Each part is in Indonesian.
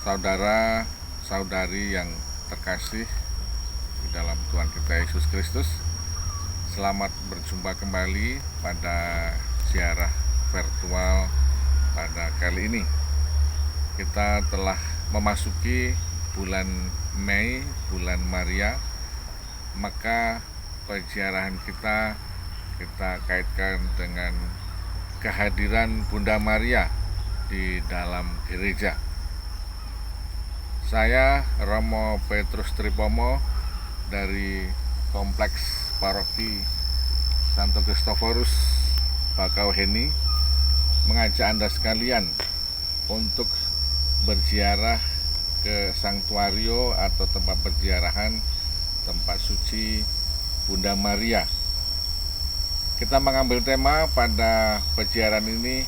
Saudara-saudari yang terkasih di dalam Tuhan kita Yesus Kristus, selamat berjumpa kembali pada siarah virtual pada kali ini. Kita telah memasuki bulan Mei, bulan Maria, maka penziarahan kita kaitkan dengan kehadiran Bunda Maria di dalam gereja. Saya Romo Petrus Tripomo dari Kompleks Paroki Santo Kristoforus Bakauheni mengajak Anda sekalian untuk berziarah ke Sanktuario atau tempat perziarahan, tempat suci Bunda Maria. Kita mengambil tema pada perziarahan ini,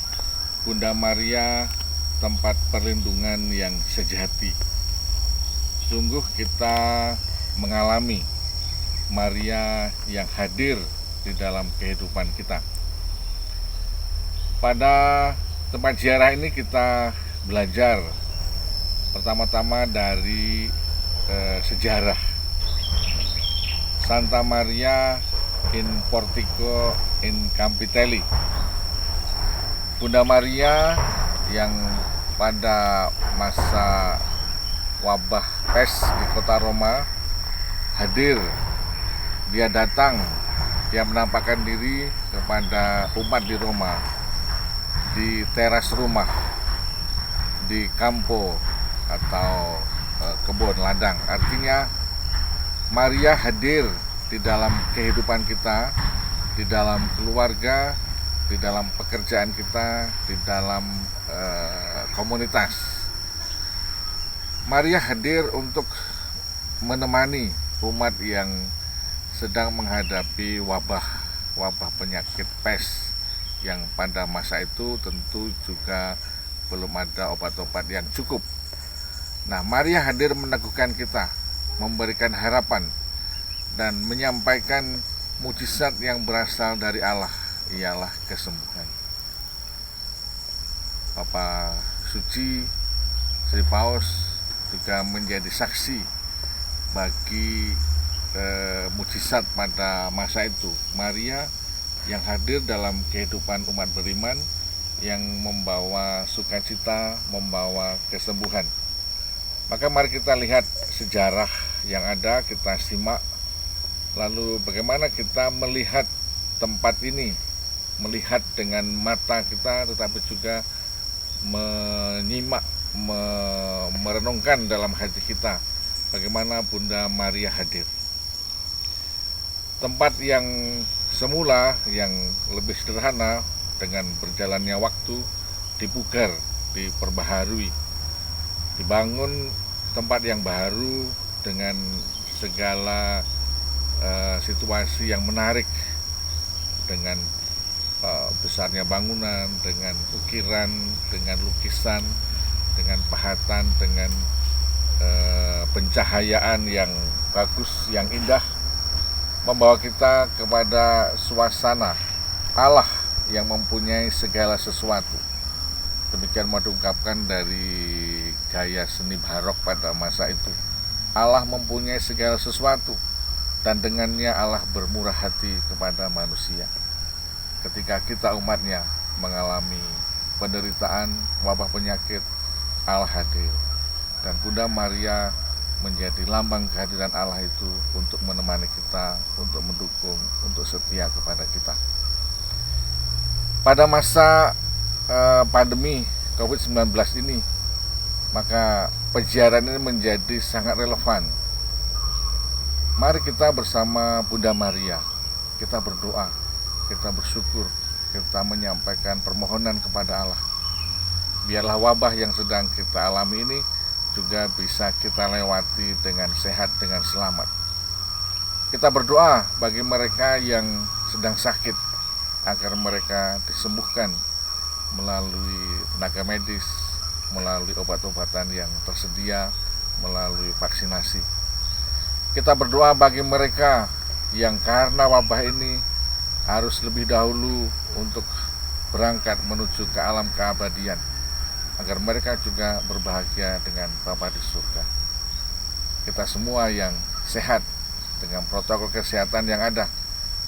Bunda Maria, tempat perlindungan yang sejati. Sungguh kita mengalami Maria yang hadir di dalam kehidupan kita. Pada tempat ziarah ini kita belajar pertama-tama dari sejarah Santa Maria in Portico in Campitelli. Bunda Maria yang pada masa wabah pes di kota Roma hadir, dia datang, dia menampakkan diri kepada umat di Roma, di teras rumah, di campo atau kebun ladang. Artinya Maria hadir di dalam kehidupan kita, di dalam keluarga, di dalam pekerjaan kita, di dalam komunitas. Maria hadir untuk menemani umat yang sedang menghadapi wabah penyakit pes yang pada masa itu tentu juga belum ada obat-obat yang cukup. Nah, Maria hadir meneguhkan kita, memberikan harapan dan menyampaikan mujizat yang berasal dari Allah, ialah kesembuhan. Bapak Suci Sri Paus juga menjadi saksi bagi mujizat pada masa itu. Maria yang hadir dalam kehidupan umat beriman, yang membawa sukacita, membawa kesembuhan. Maka mari kita lihat sejarah yang ada, kita simak, lalu bagaimana kita melihat tempat ini, melihat dengan mata kita, tetapi juga menyimak, merenungkan dalam hati kita bagaimana Bunda Maria hadir. Tempat yang semula yang lebih sederhana, dengan berjalannya waktu dipugar, diperbaharui, dibangun tempat yang baru dengan segala situasi yang menarik, dengan besarnya bangunan, dengan ukiran, dengan lukisan, dengan pahatan, dengan pencahayaan yang bagus, yang indah, membawa kita kepada suasana Allah yang mempunyai segala sesuatu. Demikian mau diungkapkan dari gaya seni barok pada masa itu. Allah mempunyai segala sesuatu, dan dengannya Allah bermurah hati kepada manusia. Ketika kita umatnya mengalami penderitaan, wabah penyakit, Allah hadir, dan Bunda Maria menjadi lambang kehadiran Allah itu untuk menemani kita, untuk mendukung, untuk setia kepada kita. Pada masa pandemi COVID-19 ini, maka perziarahan ini menjadi sangat relevan. Mari kita bersama Bunda Maria, kita berdoa, kita bersyukur, kita menyampaikan permohonan kepada Allah. Biarlah wabah yang sedang kita alami ini juga bisa kita lewati dengan sehat, dengan selamat. Kita berdoa bagi mereka yang sedang sakit, agar mereka disembuhkan melalui tenaga medis, melalui obat-obatan yang tersedia, melalui vaksinasi. Kita berdoa bagi mereka yang karena wabah ini harus lebih dahulu untuk berangkat menuju ke alam keabadian, agar mereka juga berbahagia dengan Bapa di surga. Kita semua yang sehat dengan protokol kesehatan yang ada,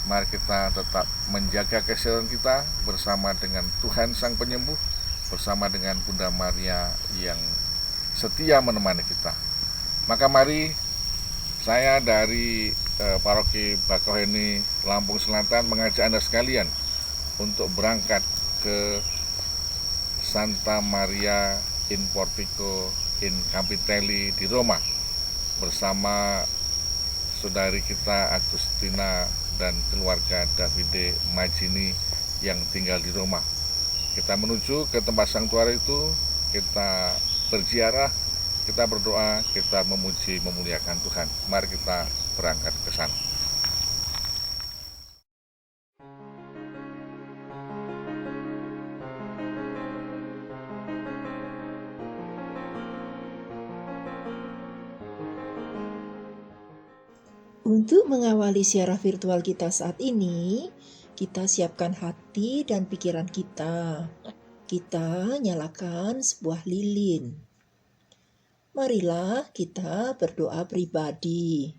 mari kita tetap menjaga kesehatan kita bersama dengan Tuhan Sang Penyembuh, bersama dengan Bunda Maria yang setia menemani kita. Maka mari saya dari Paroki Bakauheni Lampung Selatan mengajak Anda sekalian untuk berangkat ke Santa Maria in Portico in Capitelli di Roma bersama saudari kita Agustina dan keluarga Davide Majini yang tinggal di Roma. Kita menuju ke tempat sanktuari itu, kita berziarah, kita berdoa, kita memuji, memuliakan Tuhan. Mari kita berangkat ke sana. Untuk mengawali siaran virtual kita saat ini, kita siapkan hati dan pikiran kita. Kita nyalakan sebuah lilin. Marilah kita berdoa pribadi.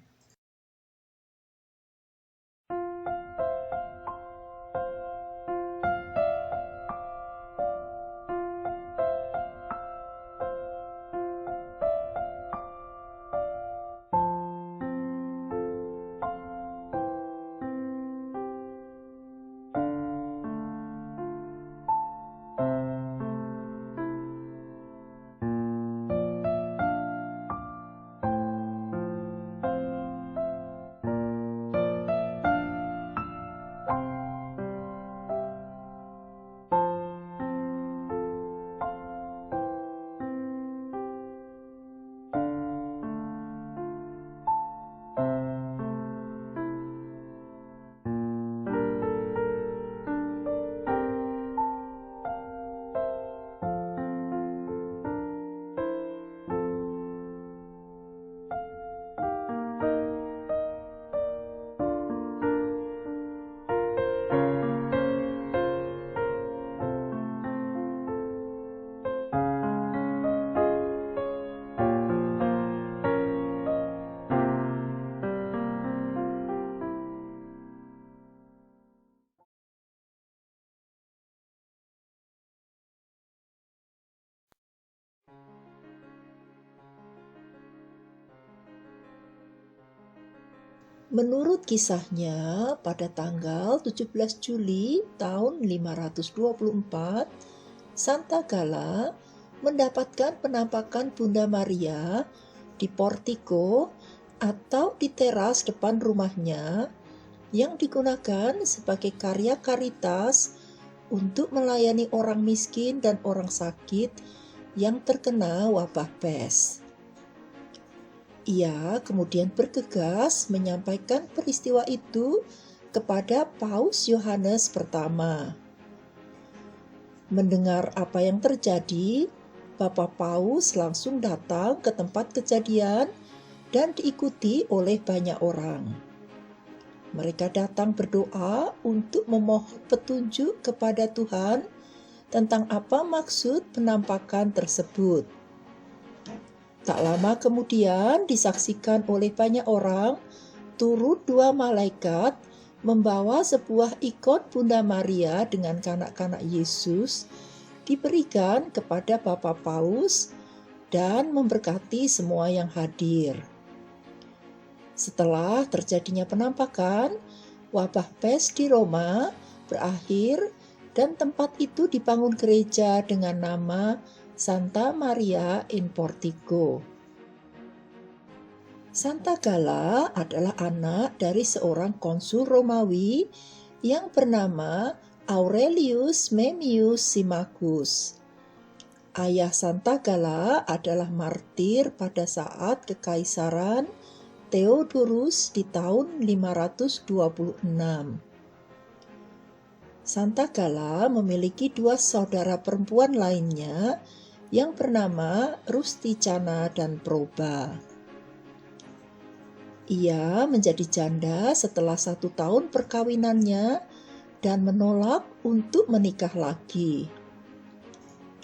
Menurut kisahnya, pada tanggal 17 Juli tahun 524, Santa Gala mendapatkan penampakan Bunda Maria di portiko atau di teras depan rumahnya yang digunakan sebagai karya karitas untuk melayani orang miskin dan orang sakit yang terkena wabah pes. Ia kemudian bergegas menyampaikan peristiwa itu kepada Paus Yohanes pertama. Mendengar apa yang terjadi, Bapak Paus langsung datang ke tempat kejadian dan diikuti oleh banyak orang. Mereka datang berdoa untuk memohon petunjuk kepada Tuhan tentang apa maksud penampakan tersebut. Tak lama kemudian disaksikan oleh banyak orang, turut dua malaikat membawa sebuah ikon Bunda Maria dengan kanak-kanak Yesus diberikan kepada Bapak Paus dan memberkati semua yang hadir. Setelah terjadinya penampakan, wabah pes di Roma berakhir dan tempat itu dibangun gereja dengan nama Santa Maria in Portico. Santa Gala adalah anak dari seorang konsul Romawi yang bernama Aurelius Memmius Symmachus. Ayah Santa Gala adalah martir pada saat kekaisaran Theodorus di tahun 526. Santa Gala memiliki dua saudara perempuan lainnya yang bernama Rusticana dan Proba. Ia menjadi janda setelah 1 tahun perkawinannya dan menolak untuk menikah lagi.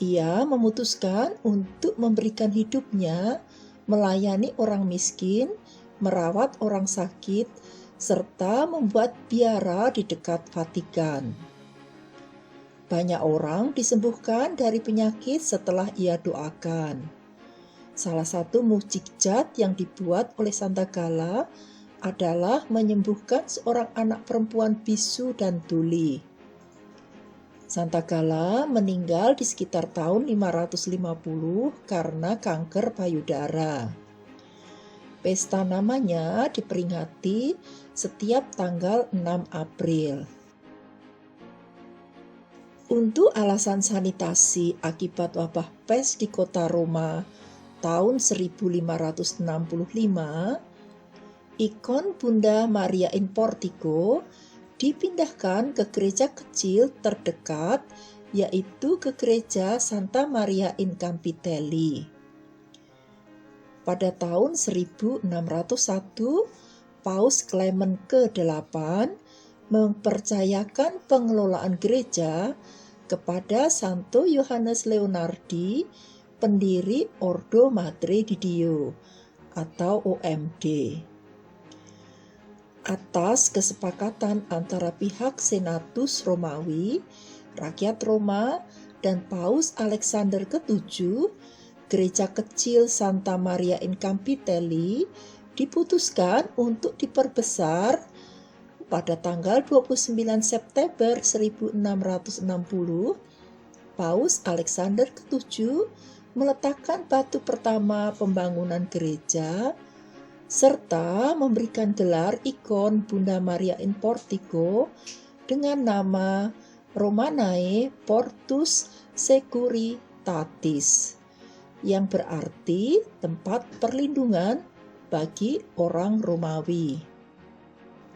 Ia memutuskan untuk memberikan hidupnya melayani orang miskin, merawat orang sakit, serta membuat biara di dekat Vatikan. Banyak orang disembuhkan dari penyakit setelah ia doakan. Salah satu mukjizat yang dibuat oleh Santa Gala adalah menyembuhkan seorang anak perempuan bisu dan tuli. Santa Gala meninggal di sekitar tahun 550 karena kanker payudara. Pesta namanya diperingati setiap tanggal 6 April. Untuk alasan sanitasi akibat wabah pes di kota Roma tahun 1565, ikon Bunda Maria in Portico dipindahkan ke gereja kecil terdekat, yaitu ke gereja Santa Maria in Campitelli. Pada tahun 1601, Paus Clement ke-8 mempercayakan pengelolaan gereja kepada Santo Yohanes Leonardi, pendiri Ordo Madre di Dio atau OMD. Atas kesepakatan antara pihak Senatus Romawi, rakyat Roma, dan Paus Alexander ke-7, gereja kecil Santa Maria in Campitelli diputuskan untuk diperbesar. Pada tanggal 29 September 1660, Paus Alexander ke-7 meletakkan batu pertama pembangunan gereja, serta memberikan gelar ikon Bunda Maria in Portico dengan nama Romanae Portus Securitatis, yang berarti tempat perlindungan bagi orang Romawi.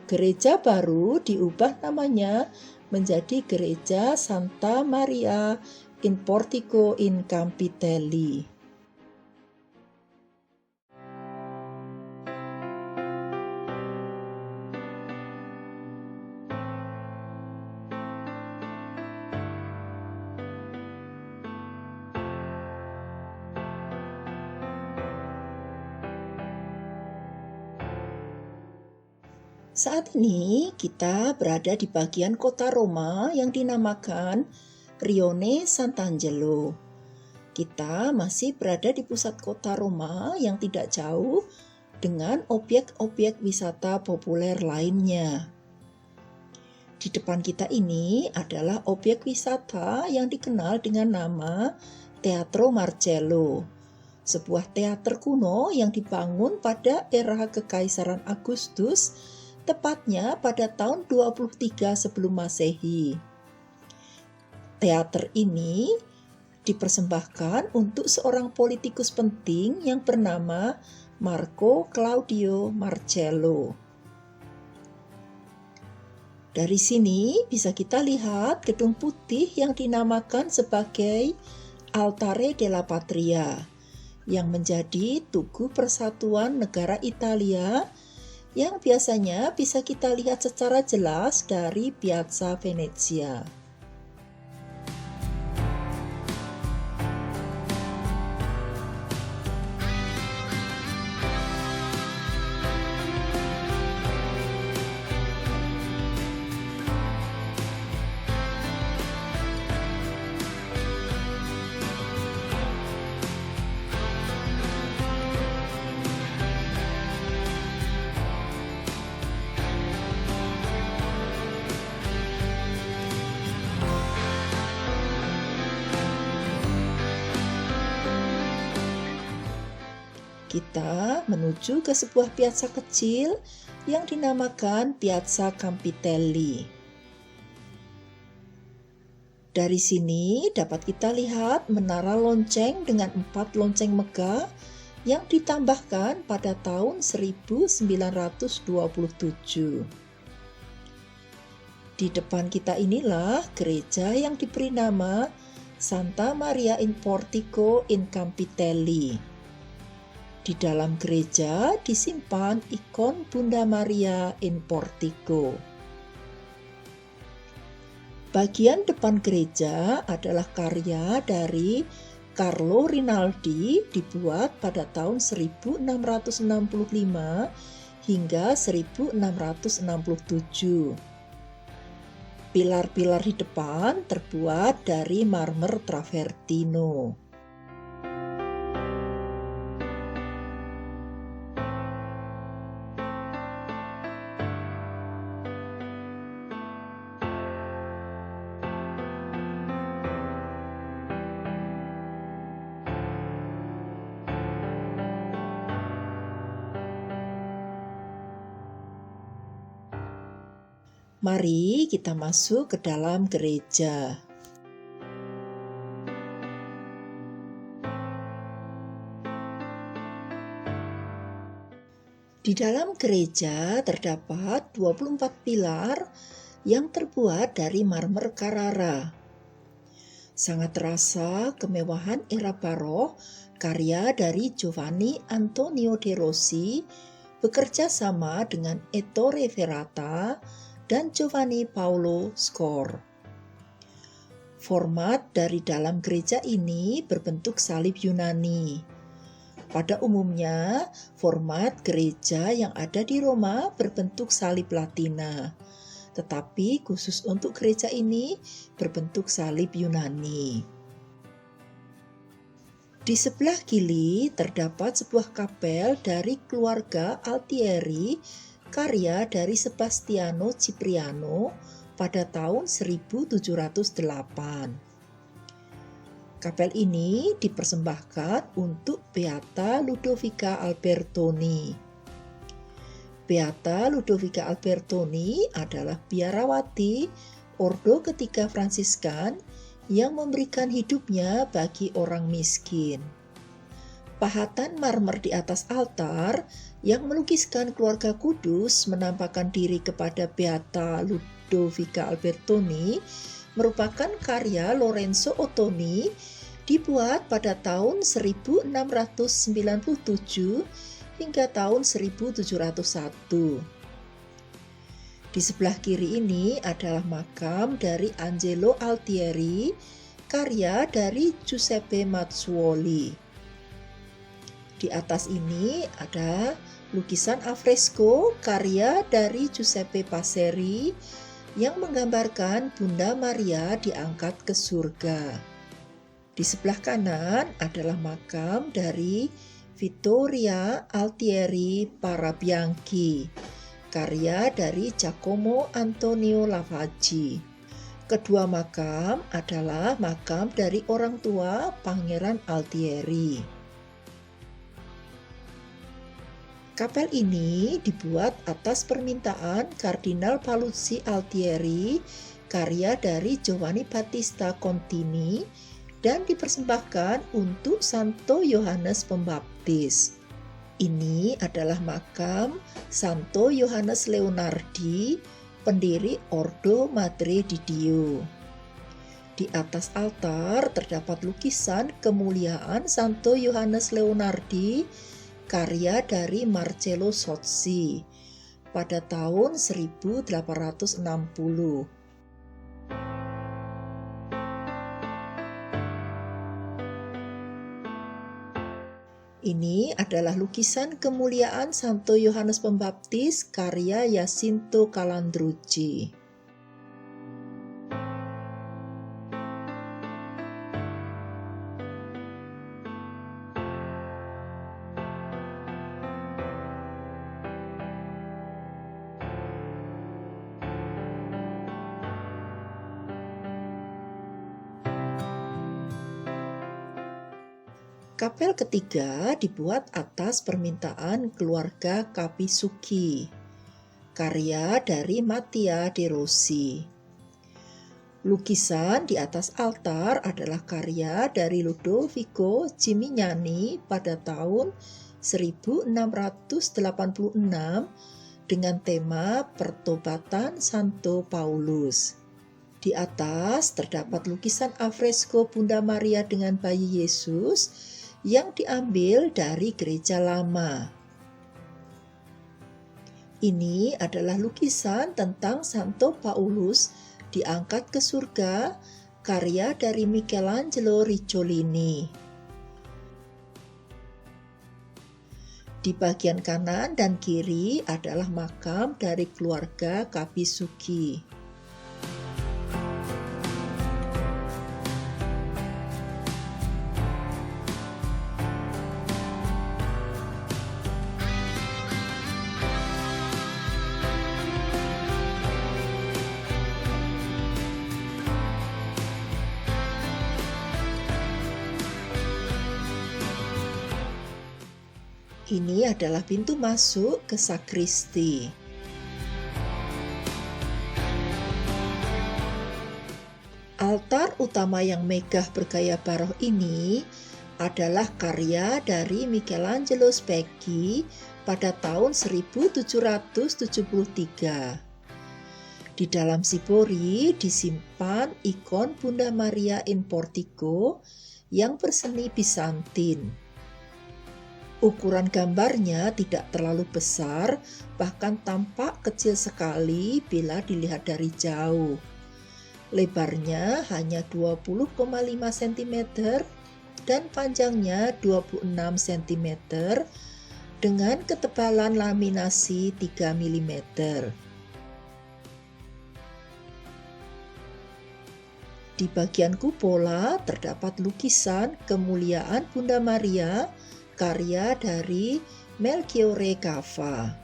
Gereja baru diubah namanya menjadi Gereja Santa Maria in Portico in Campitelli. Saat ini kita berada di bagian kota Roma yang dinamakan Rione Sant'Angelo. Kita masih berada di pusat kota Roma yang tidak jauh dengan objek-objek wisata populer lainnya. Di depan kita ini adalah objek wisata yang dikenal dengan nama Teatro Marcello, sebuah teater kuno yang dibangun pada era Kekaisaran Agustus, tepatnya pada tahun 23 sebelum Masehi. Teater ini dipersembahkan untuk seorang politikus penting yang bernama Marco Claudio Marcello. Dari sini bisa kita lihat gedung putih yang dinamakan sebagai Altare della Patria, yang menjadi Tugu Persatuan Negara Italia, yang biasanya bisa kita lihat secara jelas dari Piazza Venezia. Kita menuju ke sebuah piazza kecil yang dinamakan Piazza Campitelli. Dari sini dapat kita lihat menara lonceng dengan 4 lonceng megah yang ditambahkan pada tahun 1927. Di depan kita inilah gereja yang diberi nama Santa Maria in Portico in Campitelli. Di dalam gereja disimpan ikon Bunda Maria in Portico. Bagian depan gereja adalah karya dari Carlo Rinaldi, dibuat pada tahun 1665 hingga 1667. Pilar-pilar di depan terbuat dari marmer travertino. Mari kita masuk ke dalam gereja. Di dalam gereja terdapat 24 pilar yang terbuat dari marmer Carrara. Sangat terasa kemewahan era barok karya dari Giovanni Antonio de Rossi bekerja sama dengan Ettore Verata dan Giovanni Paolo Score. Format dari dalam gereja ini berbentuk salib Yunani. Pada umumnya, format gereja yang ada di Roma berbentuk salib Latina, tetapi khusus untuk gereja ini berbentuk salib Yunani. Di sebelah kiri terdapat sebuah kapel dari keluarga Altieri, karya dari Sebastiano Cipriano pada tahun 1708. Kapel ini dipersembahkan untuk Beata Ludovica Albertoni. Beata Ludovica Albertoni adalah biarawati Ordo Ketiga Fransiskan yang memberikan hidupnya bagi orang miskin. Pahatan marmer di atas altar yang melukiskan keluarga kudus menampakkan diri kepada Beata Ludovica Albertoni merupakan karya Lorenzo Ottoni, dibuat pada tahun 1697 hingga tahun 1701. Di sebelah kiri ini adalah makam dari Angelo Altieri, karya dari Giuseppe Mazzuoli. Di atas ini ada lukisan afresko karya dari Giuseppe Passeri yang menggambarkan Bunda Maria diangkat ke surga. Di sebelah kanan adalah makam dari Vittoria Altieri Parabianchi, karya dari Giacomo Antonio Lavaggi. Kedua makam adalah makam dari orang tua Pangeran Altieri. Kapel ini dibuat atas permintaan Kardinal Paluzzi Altieri, karya dari Giovanni Battista Contini, dan dipersembahkan untuk Santo Yohanes Pembaptis. Ini adalah makam Santo Yohanes Leonardi, pendiri Ordo Madre di Dio. Di atas altar terdapat lukisan kemuliaan Santo Yohanes Leonardi, karya dari Marcello Sozzi pada tahun 1860. Ini adalah lukisan kemuliaan Santo Yohanes Pembaptis karya Jacinto Calandrucci. Kapel ketiga dibuat atas permintaan keluarga Capisucchi, karya dari Mattia de Rossi. Lukisan di atas altar adalah karya dari Ludovico Gimignani pada tahun 1686 dengan tema Pertobatan Santo Paulus. Di atas terdapat lukisan afresko Bunda Maria dengan bayi Yesus yang diambil dari gereja lama. Ini adalah lukisan tentang Santo Paulus diangkat ke surga, karya dari Michelangelo Ricciolini. Di bagian kanan dan kiri adalah makam dari keluarga Capisucchi. Ini adalah pintu masuk ke sakristi. Altar utama yang megah bergaya barok ini adalah karya dari Michelangelo Specchi pada tahun 1773. Di dalam sipori disimpan ikon Bunda Maria in Portico yang berseni Bizantin. Ukuran gambarnya tidak terlalu besar, bahkan tampak kecil sekali bila dilihat dari jauh. Lebarnya hanya 20,5 cm dan panjangnya 26 cm dengan ketebalan laminasi 3 mm. Di bagian kupola terdapat lukisan kemuliaan Bunda Maria, karya dari Melchiorre Cava.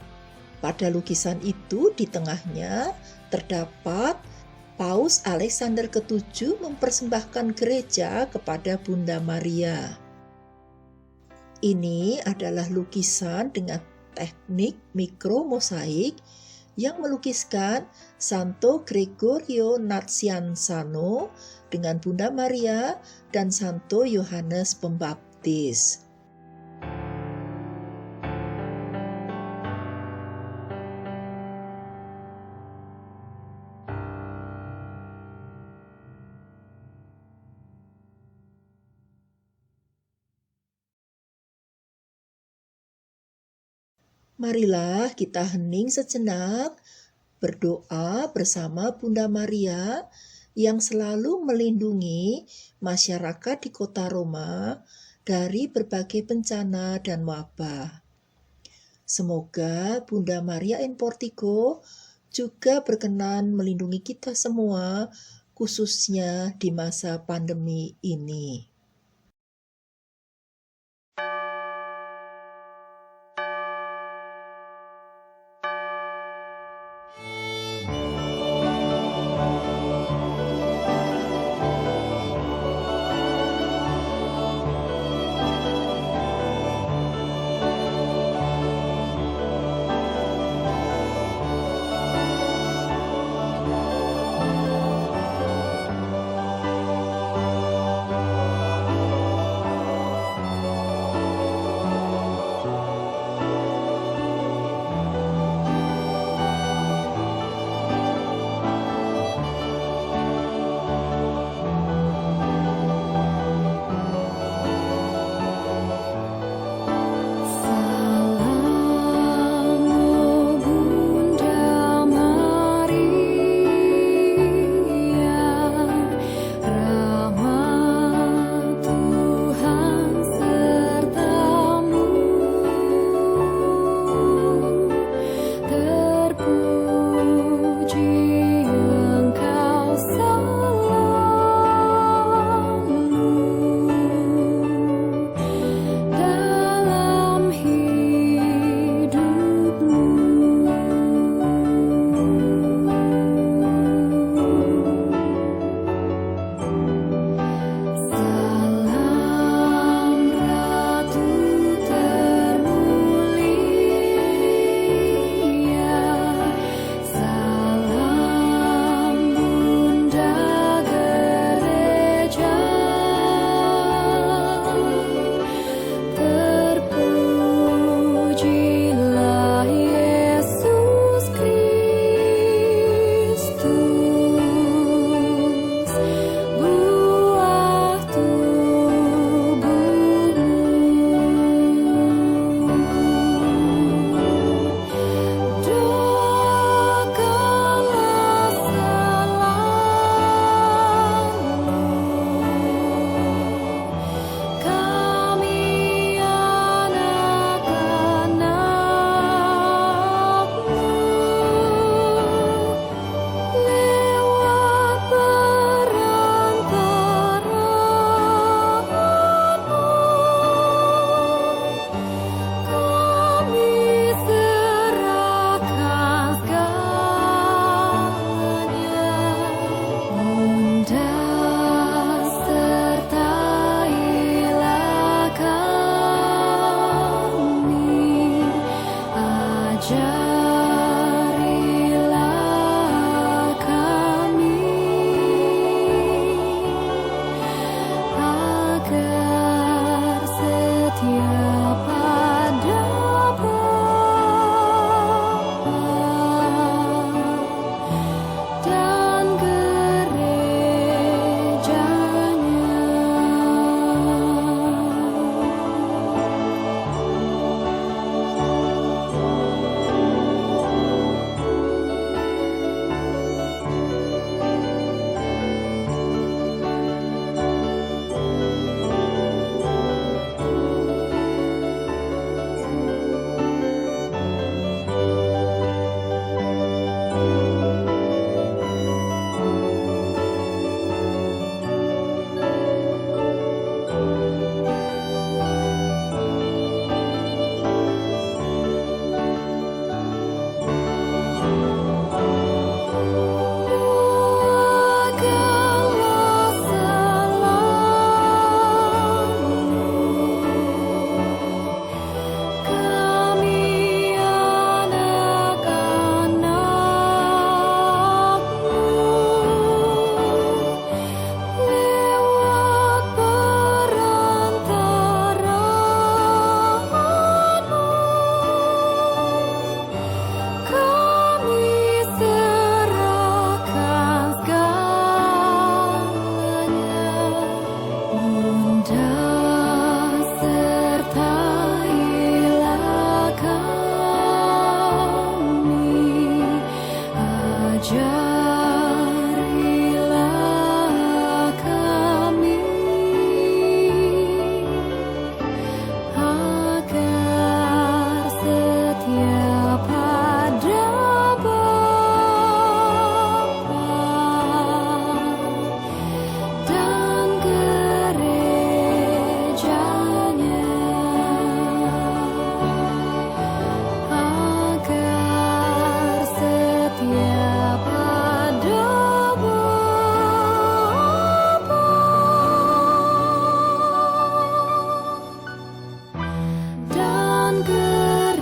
Pada lukisan itu di tengahnya terdapat Paus Alexander ke-7 mempersembahkan gereja kepada Bunda Maria. Ini adalah lukisan dengan teknik mikromosaik yang melukiskan Santo Gregorio Nazianzano dengan Bunda Maria dan Santo Yohanes Pembaptis. Marilah kita hening sejenak, berdoa bersama Bunda Maria yang selalu melindungi masyarakat di kota Roma dari berbagai bencana dan wabah. Semoga Bunda Maria in Portico juga berkenan melindungi kita semua, khususnya di masa pandemi ini. Ajarilah kami agar setia pada Bapa dan gerejanya, agar setia pada Bapa dan gerejanya.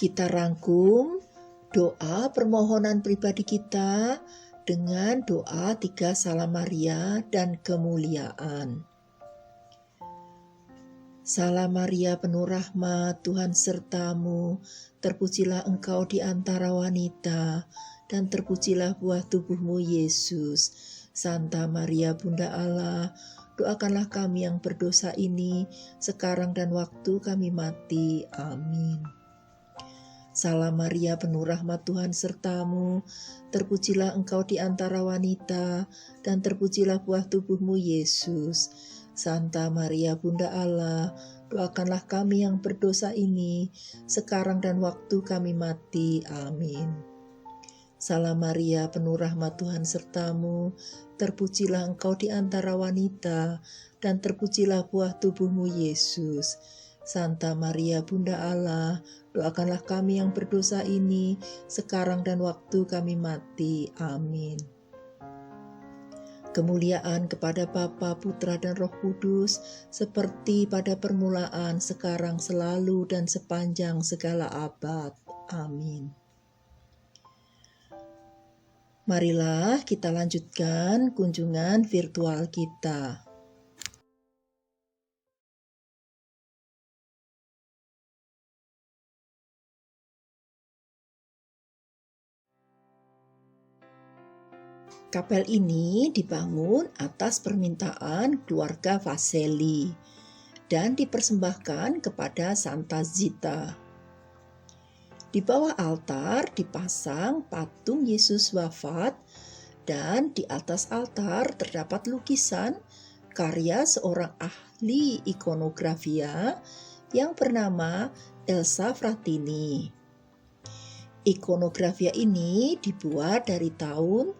Kita rangkum doa permohonan pribadi kita dengan doa 3 Salam Maria dan kemuliaan. Salam Maria penuh rahmat, Tuhan sertamu, terpujilah engkau di antara wanita, dan terpujilah buah tubuhmu Yesus. Santa Maria Bunda Allah, doakanlah kami yang berdosa ini, sekarang dan waktu kami mati. Amin. Salam Maria penuh rahmat, Tuhan sertamu, terpujilah engkau di antara wanita, dan terpujilah buah tubuhmu Yesus. Santa Maria Bunda Allah, doakanlah kami yang berdosa ini, sekarang dan waktu kami mati. Amin. Salam Maria penuh rahmat, Tuhan sertamu, terpujilah engkau di antara wanita, dan terpujilah buah tubuhmu Yesus. Santa Maria Bunda Allah, doakanlah kami yang berdosa ini, sekarang dan waktu kami mati. Amin. Kemuliaan kepada Bapa, Putra, dan Roh Kudus, seperti pada permulaan, sekarang, selalu, dan sepanjang segala abad. Amin. Marilah kita lanjutkan kunjungan virtual kita. Kapel ini dibangun atas permintaan keluarga Vaselli dan dipersembahkan kepada Santa Zita. Di bawah altar dipasang patung Yesus wafat dan di atas altar terdapat lukisan karya seorang ahli ikonografia yang bernama Elsa Fratini. Ikonografia ini dibuat dari tahun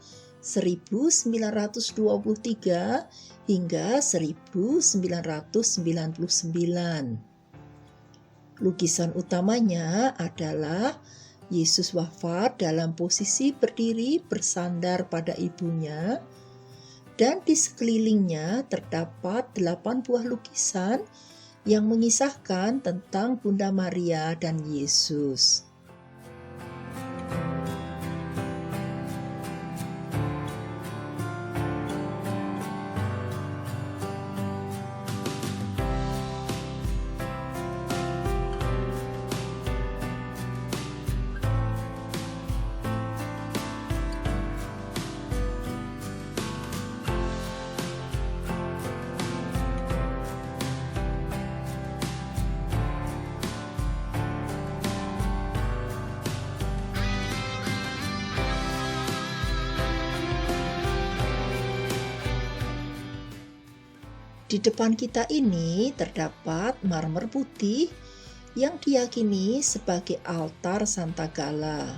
1923 hingga 1999. Lukisan utamanya adalah Yesus wafat dalam posisi berdiri bersandar pada ibunya, dan di sekelilingnya terdapat 8 buah lukisan yang mengisahkan tentang Bunda Maria dan Yesus. Di depan kita ini terdapat marmer putih yang diyakini sebagai altar Santa Gala.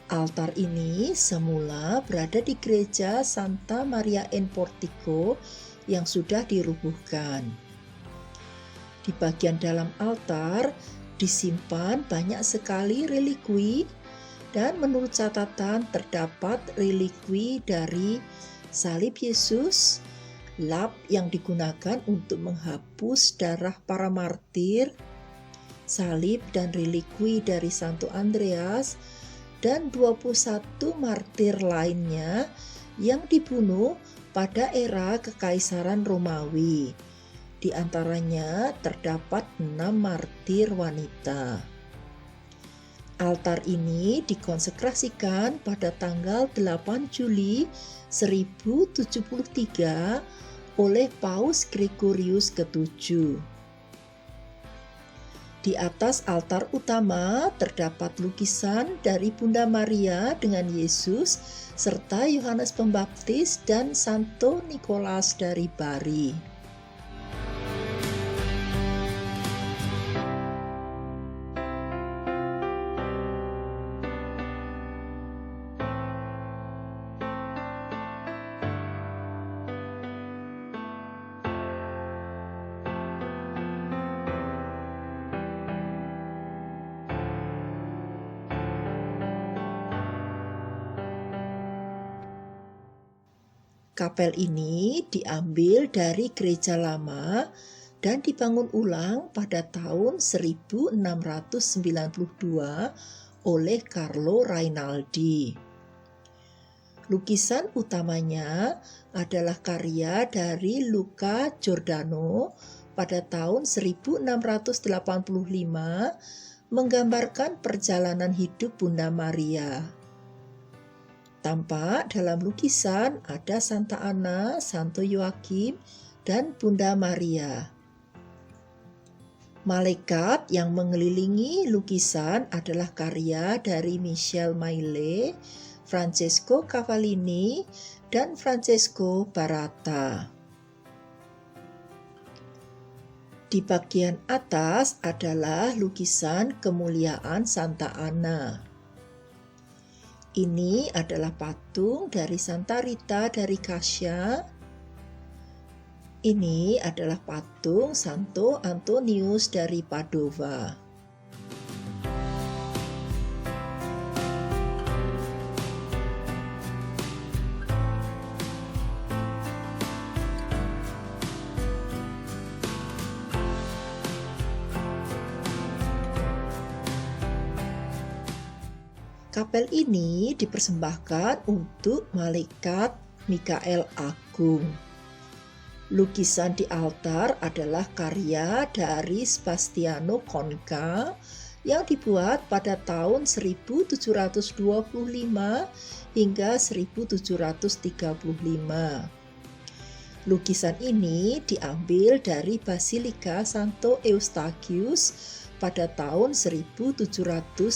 Altar ini semula berada di gereja Santa Maria in Portico yang sudah dirubuhkan. Di bagian dalam altar disimpan banyak sekali relikwi, dan menurut catatan terdapat relikwi dari salib Yesus, lap yang digunakan untuk menghapus darah para martir, salib dan relikwi dari Santo Andreas, dan 21 martir lainnya yang dibunuh pada era Kekaisaran Romawi. Di antaranya terdapat 6 martir wanita. Altar ini dikonsekrasikan pada tanggal 8 Juli 1073 oleh Paus Gregorius ke-7. Di atas altar utama terdapat lukisan dari Bunda Maria dengan Yesus serta Yohanes Pembaptis dan Santo Nikolas dari Bari. Kapel ini diambil dari gereja lama dan dibangun ulang pada tahun 1692 oleh Carlo Rainaldi. Lukisan utamanya adalah karya dari Luca Giordano pada tahun 1685 menggambarkan perjalanan hidup Bunda Maria. Tampak dalam lukisan ada Santa Anna, Santo Yoakim, dan Bunda Maria. Malaikat yang mengelilingi lukisan adalah karya dari Michel Maille, Francesco Cavallini, dan Francesco Baratta. Di bagian atas adalah lukisan kemuliaan Santa Anna. Ini adalah patung dari Santa Rita dari Cascia. Ini adalah patung Santo Antonius dari Padova. Kapel ini dipersembahkan untuk Malaikat Mikael Agung. Lukisan di altar adalah karya dari Sebastiano Conca yang dibuat pada tahun 1725 hingga 1735. Lukisan ini diambil dari Basilika Santo Eustachius pada tahun 1788.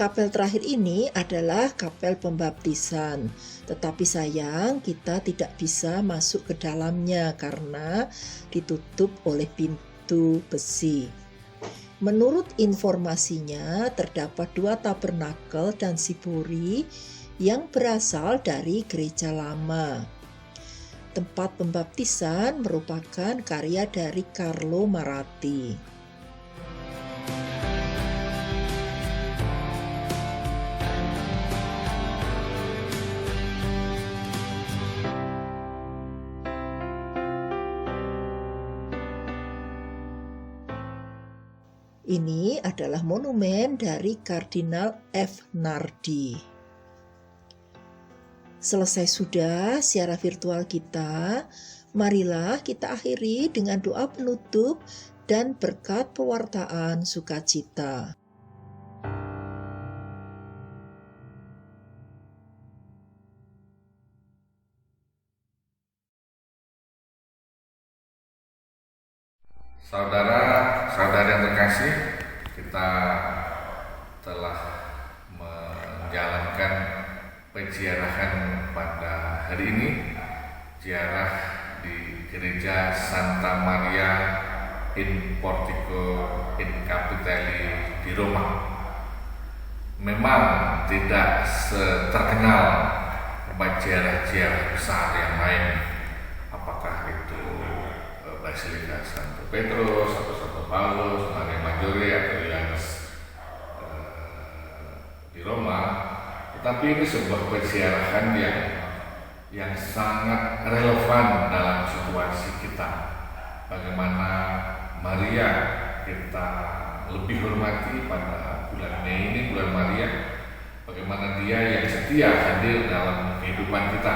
Kapel terakhir ini adalah kapel pembaptisan, tetapi sayang kita tidak bisa masuk ke dalamnya karena ditutup oleh pintu besi. Menurut informasinya, terdapat 2 tabernakel dan sipuri yang berasal dari gereja lama. Tempat pembaptisan merupakan karya dari Carlo Maratti. Ini adalah monumen dari Kardinal F. Nardi. Selesai sudah siaran virtual kita, marilah kita akhiri dengan doa penutup dan berkat pewartaan sukacita. Saudara-saudara yang terkasih, kita telah menjalankan peziarahan pada hari ini, ziarah di Gereja Santa Maria in Portico in Capitoli di Roma. Memang tidak terkenal ziarah-ziarah besar yang lain, apakah itu Basilika Santo Petrus atau Santo Paulus, Maria Maggiore atau Yohanes Tetapi ini sebuah persiaran yang sangat relevan dalam situasi kita. Bagaimana Maria kita lebih hormati pada bulan Mei ini, bulan Maria. Bagaimana dia yang setia hadir dalam kehidupan kita,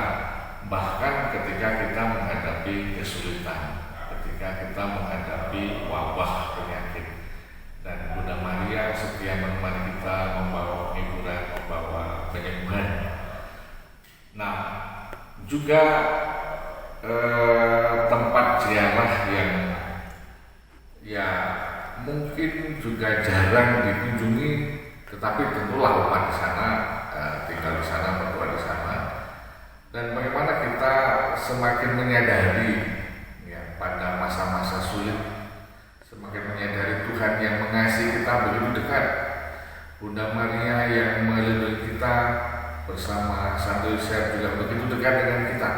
bahkan ketika kita menghadapi kesulitan, ketika kita menghadapi wabah penyakit. Dan Bunda Maria setia menemani kita, membawa hiburan, membawa penyembuhan. Nah, juga tempat ziarah yang ya mungkin juga jarang dikunjungi, tetapi tentulah umat di sana tinggal di sana, berdoa di sana. Dan bagaimana kita semakin menyadari ya, pada masa-masa sulit, semakin menyadari Tuhan yang mengasihi kita begitu dekat. Bunda Maria yang melindungi kita bersama Santo Yosef juga begitu dekat dengan kita,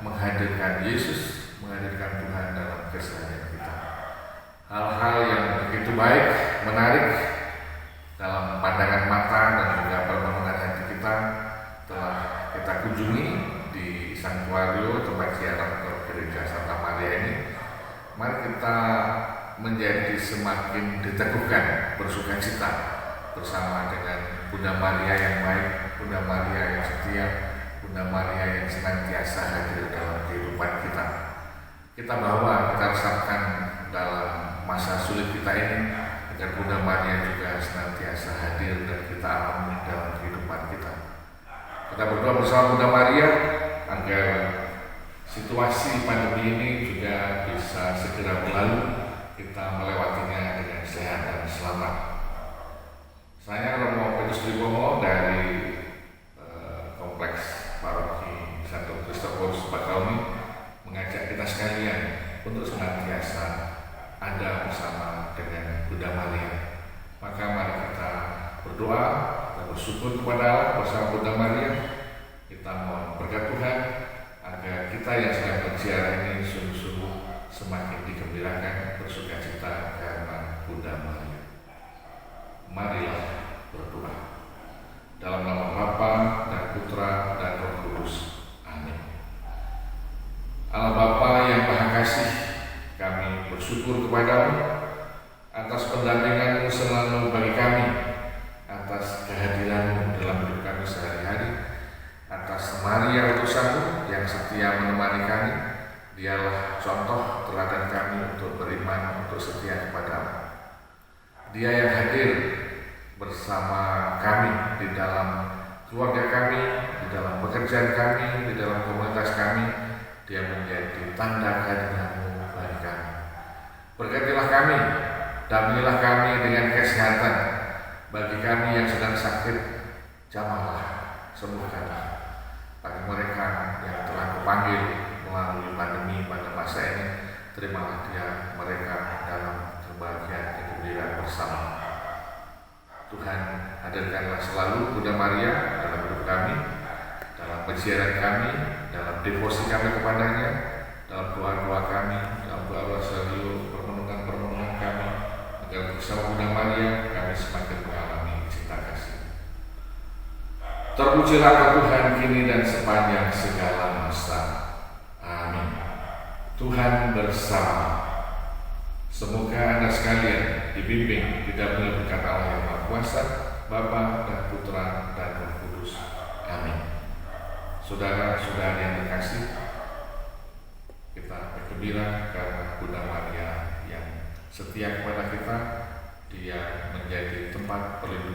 menghadirkan Yesus, menghadirkan Tuhan dalam keseharian kita. Hal-hal yang begitu baik, menarik dalam pandangan mata dan juga permohonan hati kita telah kita kunjungi di Sanktuario tempat ziarah ke Gereja Santa Maria ini. Mari kita menjadi semakin diteguhkan, bersukacita bersama dengan Bunda Maria yang baik, Bunda Maria yang setia, Bunda Maria yang senantiasa hadir dalam kehidupan kita. Kita bawa, kita resapkan dalam masa sulit kita ini, agar Bunda Maria juga senantiasa hadir dan kita alami dalam kehidupan kita. Kita berdoa bersama Bunda Maria agar situasi pandemi ini juga bisa segera berlalu, kita melewatinya dengan sehat dan selamat. Saya Romo Petrus Tribomo dari Kompleks Paroki Santo Kristus Bakauheni mengajak kita sekalian untuk senantiasa ada bersama dengan Bunda Maria. Maka mari kita berdoa dan bersyukur kepada Allah bersama Bunda Maria. Kita mohon berkat Tuhan agar kita yang sedang berziarah ini sungguh-sungguh semakin digembirakan, bersukacita karena Bunda Maria. Marilah berdoa. Dalam nama Bapa dan Putra dan Roh Kudus. Amin. Allah Bapa yang Maha Kasih, kami bersyukur kepadamu atas pendampingan-Mu selalu bagi kami, atas kehadiran-Mu dalam hidup kami sehari-hari, atas Maria utusan-Mu yang setia menemani kami. Dialah contoh teladan kami untuk beriman, untuk setia kepada-Mu. Dia yang hadir bersama kami di dalam keluarga kami, di dalam pekerjaan kami, di dalam komunitas kami. Dia menjadi tanda kehadiran-Mu bagi kami. Berkatilah kami, damailah kami dengan kesehatan. Bagi kami yang sedang sakit, jamahlah, sembuhkanlah. Bagi mereka yang telah Kupanggil melalui pandemi pada masa ini, terimalah dia mereka dalam kebahagiaan dan kegembiraan bersama. Tuhan, hadirkanlah selalu Bunda Maria dalam hidup kami, dalam perziarahan kami, dalam devosi kami kepadanya, dalam doa-doa kami, dalam doa rosario, permenungan-permenungan kami, agar bersama Bunda Maria kami semakin mengalami cinta kasih. Terpujilah Tuhan kini dan sepanjang segala masa. Amin. Tuhan bersama. Semoga Anda sekalian dibimbing didampingi berkat Allah yang Maha Kuasa, Bapa dan Putra dan Roh Kudus. Amin. Saudara-saudara yang terkasih, kita bergembira karena Bunda Maria yang setia kepada kita. Dia menjadi tempat perlindungan